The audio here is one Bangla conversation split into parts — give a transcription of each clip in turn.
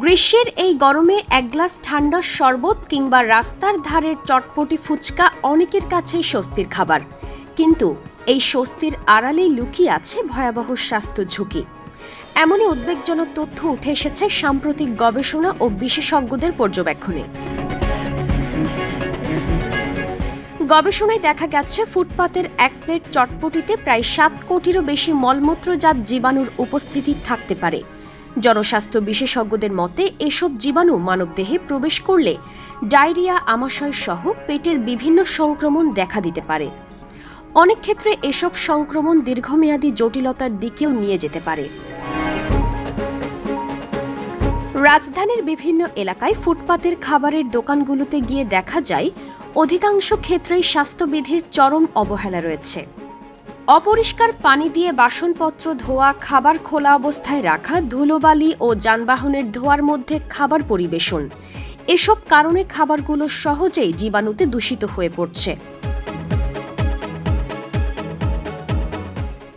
গ্রীষ্মের এই গরমে এক গ্লাস ঠান্ডা শরবত কিংবা রাস্তার ধারের চটপটি ফুচকা অনেকের কাছেই স্বস্তির খাবার, কিন্তু এই স্বস্তির আড়ালেই লুকিয়ে আছে ভয়াবহ স্বাস্থ্য ঝুঁকি। এমনই উদ্বেগজনক তথ্য উঠে এসেছে সাম্প্রতিক গবেষণা ও বিশেষজ্ঞদের পর্যবেক্ষণে। গবেষণায় দেখা গেছে ফুটপাতের এক প্লেট চটপটিতে প্রায় 7 কোটিরও বেশি মলমূত্রজাত জীবাণুর উপস্থিতি থাকতে পারে। জনস্বাস্থ্য বিশেষজ্ঞদের মতে এসব জীবাণু মানবদেহে প্রবেশ করলে ডায়রিয়া, আমাশয় সহ পেটের বিভিন্ন সংক্রমণ দেখা দিতে পারে। অনেক ক্ষেত্রে এসব সংক্রমণ দীর্ঘমেয়াদী জটিলতার দিকেও নিয়ে যেতে পারে। রাজধানীর বিভিন্ন এলাকায় ফুটপাতের খাবারের দোকানগুলোতে গিয়ে দেখা যায় অধিকাংশ ক্ষেত্রেই স্বাস্থ্যবিধির চরম অবহেলা রয়েছে। অপরিষ্কার পানি দিয়ে বাসনপত্র ধোয়া, খাবার খোলা অবস্থায় রাখা, ধুলোবালি ও যানবাহনের ধোঁয়ার মধ্যে খাবার পরিবেশন, এসব কারণে খাবারগুলো সহজেই জীবাণুতে দূষিত হয়ে পড়ছে।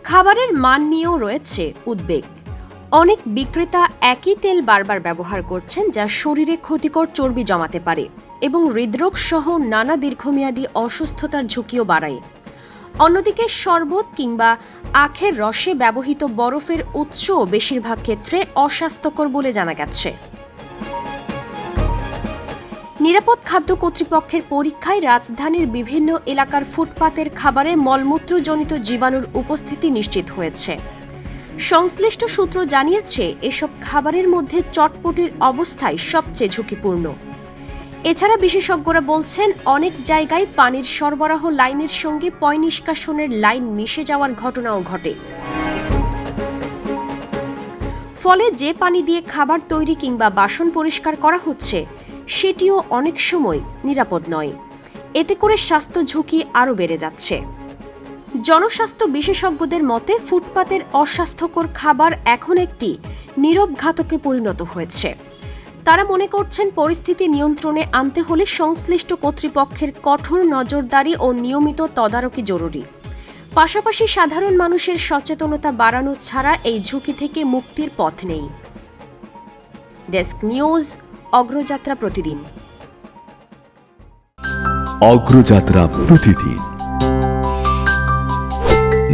খাবারের মান নিয়েও রয়েছে উদ্বেগ। অনেক বিক্রেতা একই তেল বারবার ব্যবহার করছেন, যা শরীরে ক্ষতিকর চর্বি জমাতে পারে এবং হৃদরোগ সহ নানা দীর্ঘমেয়াদী অসুস্থতার ঝুঁকিও বাড়ায়। অন্যদিকে শরবত কিংবা আখের রসে ব্যবহৃত বরফের উৎসও বেশিরভাগ ক্ষেত্রে অস্বাস্থ্যকর বলে জানা গেছে। নিরাপদ খাদ্য কর্তৃপক্ষের পরীক্ষায় রাজধানীর বিভিন্ন এলাকার ফুটপাতের খাবারে মলমূত্রজনিত জীবাণুর উপস্থিতি নিশ্চিত হয়েছে। সংশ্লিষ্ট সূত্র জানিয়েছে, এসব খাবারের মধ্যে চটপটির অবস্থায় সবচেয়ে ঝুঁকিপূর্ণ। এছাড়া বিশেষজ্ঞরা বলছেন, অনেক জায়গায় পানির সরবরাহ লাইনের সঙ্গে পয় নিষ্কাশনের লাইন মিশে যাওয়ার ঘটনাও ঘটে। ফলে যে পানি দিয়ে খাবার তৈরি কিংবা বাসন পরিষ্কার করা হচ্ছে সেটিও অনেক সময় নিরাপদ নয়। এতে করে স্বাস্থ্য ঝুঁকি আরও বেড়ে যাচ্ছে। জনস্বাস্থ্য বিশেষজ্ঞদের মতে ফুটপাতের অস্বাস্থ্যকর খাবার এখন একটি নীরব ঘাতকে পরিণত হয়েছে। তারা মনে করছেন, পরিস্থিতি নিয়ন্ত্রণে আনতে হলে সংশ্লিষ্ট কর্তৃপক্ষের কঠোর নজরদারি ও নিয়মিত তদারকি জরুরি। পাশাপাশি সাধারণ মানুষের সচেতনতা বাড়ানো ছাড়া এই ঝুঁকি থেকে মুক্তির পথ নেই। ডেস্ক নিউজ, অগ্রযাত্রা প্রতিদিন। অগ্রযাত্রা প্রতিদিন,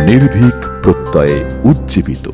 নির্ভীক প্রত্যয়ে উজ্জীবিত।